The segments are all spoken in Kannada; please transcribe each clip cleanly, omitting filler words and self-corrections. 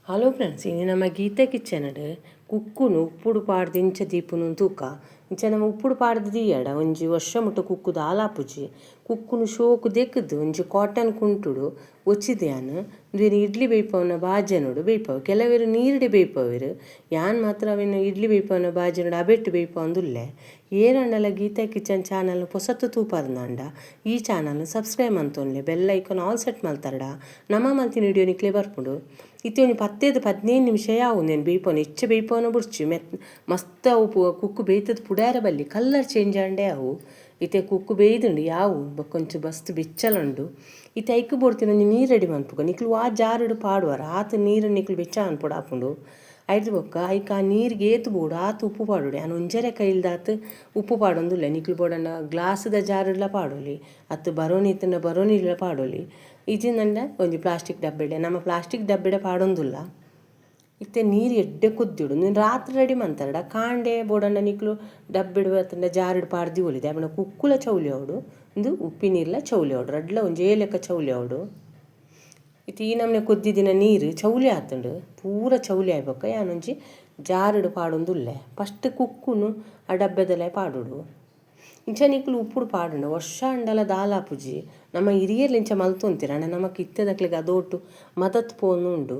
ಹಲೋ ಫ್ರೆಂಡ್ಸ್, ಇನ್ನು ನಮ್ಮ ಗೀತೆ ಕಿಚ್ಚನಡು ಕುಕ್ಕುನು ಉಪ್ಪುಡು ಪಾಡ್ದು ಇಂಚ ದೀಪುನು ತೂಕ ಇಂಚ ನಮ್ಮ ಉಪ್ಪುಡು ಪಾಡ್ದು ದೀಯಡ ಒಂಜಿ ವರ್ಷ ಮುಟ್ಟ ಕುಕ್ಕುದು ಆಲಾಪುಜಿ ಕುಕ್ಕುನು ಶೋಕು ದೆಕ್ಕದು ಒಂಜಿ ಕಾಟನ್ ಕುಂಟುಡು ಒಚ್ಚಿದ್ಯಾನು ಬೇರೆ ಇಡ್ಲಿ ಬೇಯ್ಪವನ ಬಾಜನೋಡು ಬೇಯ್ಪವು ಕೆಲವರು ನೀರುಡೆ ಬೇಯ್ಪವರು ಯಾನ್ ಮಾತ್ರ ಅವೇನು ಇಡ್ಲಿ ಬೇಯ್ಪವನ ಬಾಜನೋಡು ಅಬೆಟ್ಟು ಬೇಯ್ಪವಂದುಲ್ಲೆ ಏರಂಡಲ ಗೀತಾ ಕಿಚನ್ ಚಾನಲ್ ಹೊಸತು ತೂಪಾರ್ದಂಡ ಈ ಚಾನಲ್ ಸಬ್ಸ್ಕ್ರೈಬ್ ಅಂತೊನ್ಲೆ ಬೆಲ್ ಐಕಾನ್ ಆಲ್ ಸೆಟ್ ಮಲ್ತಾರಡ ನಮ್ಮ ಮಲ್ತಿನ ವಿಡಿಯೋ ನಿಕ್ಲೆ ಬರ್ಪುಡು ಇತ್ತೆ ಒಂದು 10-15 ನಿಮಿಷ ಯಾವು నేను ಬೇಯ್ಪವನು ಹೆಚ್ಚ ಬೇಯ್ಪವನ ಬುಡ್ಚಿ ಮಸ್ತ್ ಅವು ಕುಕ್ಕು ಬೇಯ್ತದ ಪುಡಾರ ಬಲ್ಲಿ ಕಲ್ಲರ್ ಚೇಂಜ್ ಆಂಡೆ ಅವು ಇತ್ತೆ ಕುಕ್ಕು ಬೇಯ್ದುಂಡು ಯಾವು ಕೊಂಚ ಬಸ್ತ್ ಬೆಚ್ಚಲುಂಡು ಇತ್ತೆ ಐಕ್ಕು ಬೋಡ್ತೀನಿ ಒಂಜಿ ನೀರು ರೆಡಿ ಮನ್ಪುಗ ನಿಕ್ಲು ಆ ಜಾರುಡು ಪಾಡುವಾರ ಆತು ನೀರು ನಿಕ್ಲು ಬೆಚ್ಚ ಅನ್ಪುಡು ಹಾಪುಂಡು ಐದು ಬೊಕ್ಕ ಐಕ ಆ ನೀರಿಗೆ ಏತು ಬೋಡು ಆತು ಉಪ್ಪು ಪಾಡೋಡಿ ನಾನು ಒಂಜರೆ ಕೈಲ್ದಾತು ಉಪ್ಪು ಪಾಡೊಂದುಲ್ಲ ನಿಕ್ಲು ಬೋಡನ್ನ ಗ್ಲಾಸ್ದ ಜಾರುಡ್ಲ ಪಾಡೋಲಿ ಅತ್ತು ಬರೋನಿ ಇತ್ತಂಡ ಬರೋನಿಲ ಪಾಡೋಲಿ ಇಜಿಂದಂಡ ಒಂಜಿ ಪ್ಲಾಸ್ಟಿಕ್ ಡಬ್ಬೆಡೆ ನಮ್ಮ ಪ್ಲಾಸ್ಟಿಕ್ ಡಬ್ಬೆಡೆ ಪಾಡೊಂದುಲ್ಲ ಇತ್ತೆ ನೀರು ಎಡ್ಡೆ ಕುದ್ದಿಡು ನೀನು ರಾತ್ರಿ ರೆಡಿ ಮಂತಾರಡ ಕಾಂಡೆ ಬೋಡಂಡ ನಿಕ್ಲು ಡಬ್ಬೆಡು ಬತ್ತಂಡ ಜಾರುಡು ಪಾಡ್ದಿ ಒಲಿದೆ ಅವನ ಕುಕ್ಕುಲ ಚೌಲಿ ಅವಡು ಒಂದು ಉಪ್ಪಿನೀರ್ಲ ಚೌಲಿ ಅವಡು ರಡ್ಲ ಒಂಜೇ ಲೆಕ್ಕ ಚೌಲಿ ಅವಡು ಇತ್ತು ಈ ನಮ್ಮನೆ ಕುದ್ದಿದಿನ ನೀರು ಚೌಲಿ ಆತಂಡು ಪೂರ ಚೌಲಿ ಆಯ್ಬಕ್ಕ ಯಾನೊಂಜಿ ಜಾರುಡು ಪಾಡೊಂದುಲ್ಲೆ ಫಸ್ಟ್ ಕುಕ್ಕುನು ಆ ಡಬ್ಬೆದಲ್ಲೇ ಪಾಡುಡು ಇಂಚ ನಿಕ್ಲು ಉಪ್ಪುಡು ಪಾಡುಂಡು ವರ್ಷ ಅಂಡಲ ದಾಲಾಪುಜಿ ನಮ್ಮ ಹಿರಿಯರ್ಲಿ ಇಂಚ ಮಲ್ತೊಂತೀರ ಅಣ್ಣ ನಮಕ್ ಇತ್ತದಕ್ಲಿಗೆ ಅದೋಟು ಮದತ್ ಪೋನು ಉಂಡು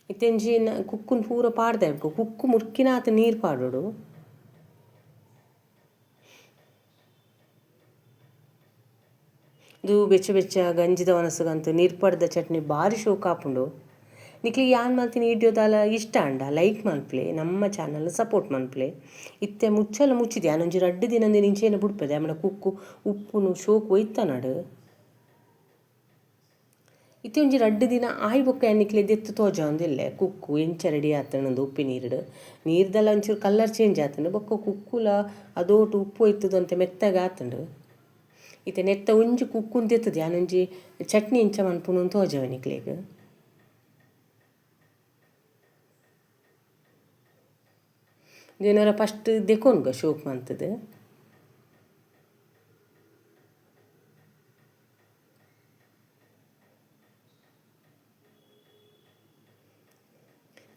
ಇತ್ತೆಂಜಿ ಕುಕ್ಕುನ್ ಪೂರ ಪಾಡ್ದೆ ಕುಕ್ಕು ಮುರ್ಕಿನಾತ ನೀರು ಪಾಡೋಡು ಇದು ಬೆಚ್ಚ ಬೆಚ್ಚ ಗಂಜಿದ ಒನಸಗಂತೂ ನೀರು ಪಡ್ದ ಚಟ್ನಿ ಭಾರಿ ಶೋಕ ಹಾಪುಂಡು ನಿಕ್ಲಿಗೆ ಯಾನ್ ಮಲ್ತೀನಿ ವಿಡಿಯೋದಲ್ಲ ಇಷ್ಟ ಅಂಡ ಲೈಕ್ ಮನ್ಪ್ಲೆ ನಮ್ಮ ಚಾನಲ್ ಸಪೋರ್ಟ್ ಮನ್ಪ್ಲೆ ಇತ್ತೆ ಮುಚ್ಚಲ ಮುಚ್ಚಿದೆ ಯಾನೊಂಜಿ 2 ದಿನ ಇಂಚೇನ ಬಿಡ್ಪದೆ ಆಮೇಲೆ ಕುಕ್ಕು ಉಪ್ಪುನು ಶೋಕು ಒಯ್ತಾನಡು ಇತ್ತೆ ಒಂಜಿ 2 ದಿನ ಆಯ್ ಬೊಕ್ಕ ಎನ್ನಿಕ್ಲೆ ದೆತ್ತು ತೋಜ ಒಂದಿಲ್ಲೆ ಕುಕ್ಕು ಎಂಚ ರೆಡಿ ಆತನೊಂದು ಉಪ್ಪಿ ನೀರ್ದೆಲ್ಲ ಒಂಚೂರು ಕಲ್ಲರ್ ಚೇಂಜ್ ಆತಂಡು ಬೊಕ್ಕ ಕುಕ್ಕುಲ ಅದೋಟು ಉಪ್ಪು ಒಯ್ತದು ಅಂತ ಮೆತ್ತಗೆ ಆತಂಡು ಇತ್ತೆ ನೆತ್ತ ಒಂಜಿ ಕುಕ್ಕುನ್ ದೆತ್ತದು ಯಾನೊಂಜಿ ಚಟ್ನಿ ಇಂಚ ಮನ್ಪುನು ತೋಜವ ನಿಕ್ಲೆಗ್ ಏನರ ಫಸ್ಟ್ ದೆಕೊಂಡ್ಗ ಶೋಕ್ ಮಂತದು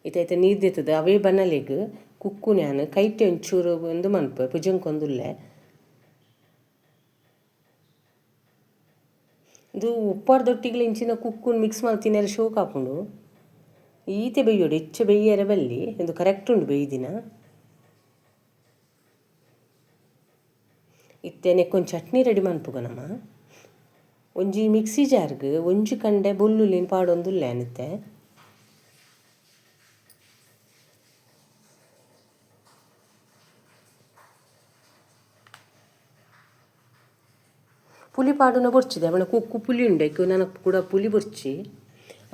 ಇತ್ತೈತೆ ನೀರು ದೆತ್ತದ ಅವೇ ಬನ್ನಲೆಗ್ ಕುಕ್ಕು ನಾನು ಕೈಟೆ ಒಂಚೂರು ಒಂದು ಮನ್ಪು ಪುಜಂಕೊಂದುಲ್ಲೆ ಇದು ಉಪ್ಪಾರ್ದೊಟ್ಟಿಗೆ ಇಂಚಿನ ಕುಕ್ಕುನ್ ಮಿಕ್ಸ್ ಮಲ್ತಿನಾರ ಶೋಕ್ ಹಾಪುಂಡು ಈತೆ ಬೇಯ್ಯೋಡು ಹೆಚ್ಚು ಬೇಯ್ಯರ ಬಲ್ಲಿ ಇದು ಕರೆಕ್ಟ್ ಉಂಡು ಬೇಯ್ದಿನ ಇತ್ತೆ ನೆಕ್ಕೊಂದು ಚಟ್ನಿ ರೆಡಿ ಮನ್ಪುಗ ನಮ್ಮ ಒಂಜಿ ಮಿಕ್ಸಿ ಜಾರ್ಗ್ ಒಂಜಿ ಕಂಡೆ ಬೊಲ್ಲುಲಿನ ಪಾಡೊಂದುಲ್ಲೆ ಅನಿತ್ತೆ ಪುಲಿ ಪಾಡುನ ಬೊರ್ಚಿದೆ ಅವನ ಕುಕ್ಕು ಪುಲಿ ಉಂಡು ನನಗೆ ಕೂಡ ಪುಲಿ ಬೊರ್ಚಿ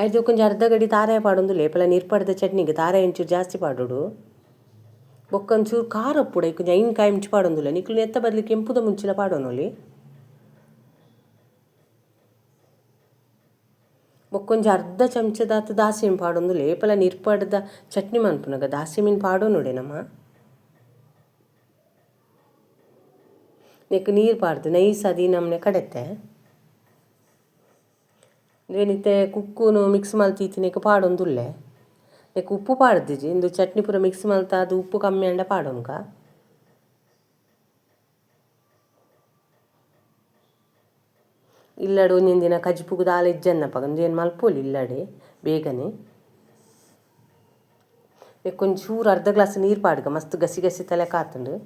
ಆಯ್ತು ಕೊಂಚ ಅರ್ಧ ಗಡಿ ತಾರಾಯ ಪಾಡೊಂದುಲ್ಲೆ ಏಪಲ ನೀರು ಪಡ್ದ ಚಟ್ನಿಗೆ ತಾರಾಯ ಒಂಚೂರು ಜಾಸ್ತಿ ಪಾಡೋಡು ಬೊಕ್ಕೊಂಚೂರು ಖಾರ ಪುಡ ಕೊಂಚ ಐನ್ಕಾಯಿ ಮುಂಚಿ ಪಾಡೊಂದುಲ್ಲ ನಿಕ್ಲು ನೆತ್ತ ಬದಲು ಕೆಂಪುದ ಮುಂಚಿಲ ಪಾಡೋನೊಲಿ ಬೊಕ್ಕೊಂಜ ಅರ್ಧ ಚಮಚದಾತು ದಾಸಿಮೀನು ಪಾಡೊಂದುಲ್ಲೆ ಏಪಲ ನೀರು ಪಡ್ದ ಚಟ್ನಿ ಮನ್ಪುನಗ ದಾಸಿಮೀನು ಪಾಡೋನೊಡೆ ನಮ್ಮ ನೆಕ್ ನೀರು ಪಾಡ್ದು ನೈಸ್ ಅದು ಈ ನಮ್ಮನೆ ಕಡೆತ್ತೆ ಏನಿತ್ತೆ ಕುಕ್ಕುನು ಮಿಕ್ಸ್ ಮಲ್ತೀತಿ ನೆಕ್ ಪಾಡೊಂದುಲ್ಲೆ ನೆಕ್ ಉಪ್ಪು ಪಾಡ್ದಿಜಿ ಇಂದು ಚಟ್ನಿ ಪೂರ ಮಿಕ್ಸ್ ಮಲ್ತ ಅದು ಉಪ್ಪು ಕಮ್ಮಿ ಅಂಡ ಪಾಡೋನ್ಗ ಇಲ್ಲಡು ಒಂದಿನ ದಿನ ಕಜ್ಪುಗು ದಾಲ ಇಜ್ಜನ್ನಪ್ಪ ಒಂದು ಏನು ಮಲ್ಪೋಲಿ ಇಲ್ಲಡೆ ಬೇಗನೆ ನೆಕ್ಕೊಂಚೂರು ಅರ್ಧ ಗ್ಲಾಸ್ ನೀರು ಪಾಡ್ಗ ಮಸ್ತ್ ಗಸಿ ಗಸಿ ತಲೆ ಕಾತುಂಡು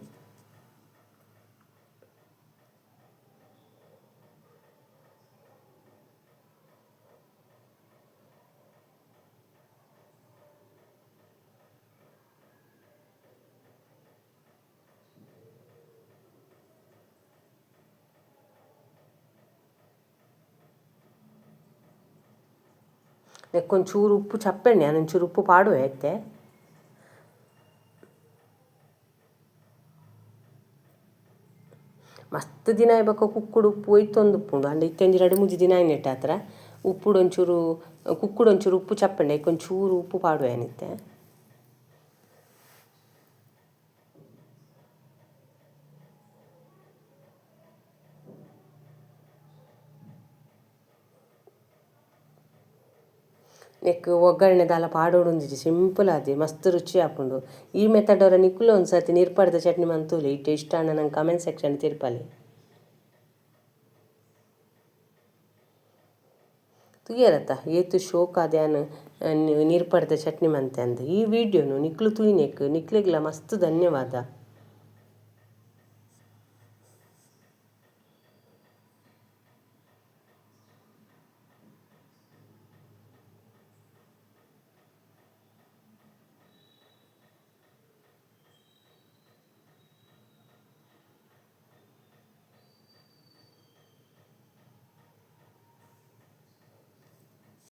ನೆಕ್ಕೊಂಚೂರು ಉಪ್ಪು ಚಪ್ಪೆಣ್ಣೆ ಒಂಚೂರು ಉಪ್ಪು ಪಾಡುವೆ ಐತೆ ಮಸ್ತ್ ದಿನ ಇವಾಗ ಕುಕ್ಕುಡು ಉಪ್ಪು ಒಯ್ತೊಂದು ಉಪ್ಪುಂಡು ಅಂಡ ಇತ್ತೊಂಜಿ 2-3 ದಿನ ನೆಟ್ಟ ಹತ್ರ ಉಪ್ಪುಡು ಒಂಚೂರು ಕುಕ್ಕುಡು ಒಂಚೂರು ಉಪ್ಪು ಚಪ್ಪೆಣ್ಣೆ ಒಂಚೂರು ಉಪ್ಪು ಪಾಡುವೆ ಏನಿತ್ತೆ ನೆಕ್ ಒಗ್ಗರಣೆ ದಾಲ ಪಾಡೋಡುಂದಿಜ್ಜಿ ಸಿಂಪಲ್ ಆದಿ ಮಸ್ತ್ ರುಚಿ ಆಪುಂಡು. ಈ ಮೆಥಡ್ ಅವರ ನಿಕ್ಕುಲು ಒಂದು ಸರ್ತಿ ನೀರ್ಪಡ್ದ ಚಟ್ನಿ ಮಂತೂಲಿ ಇಟ್ಟು ಇಷ್ಟ ಅಣ್ಣ ನಂಗೆ ಕಮೆಂಟ್ ಸೆಕ್ಷನ್ ತಿರ್ಪಲಿ. ತುಯ್ಯರತ್ತ ಏತು ಶೋಕ್ ಆದ್ಯಾನು ನೀರ್ಪಡ್ದ ಚಟ್ನಿ ಮಂತೆ ಅಂದ ಈ ವಿಡಿಯೋನು ನಿಕ್ಲು ತುಯ್ನೆಕ್ ನಿಕ್ಲೆಗ್ಲ ಮಸ್ತ್ ಧನ್ಯವಾದ.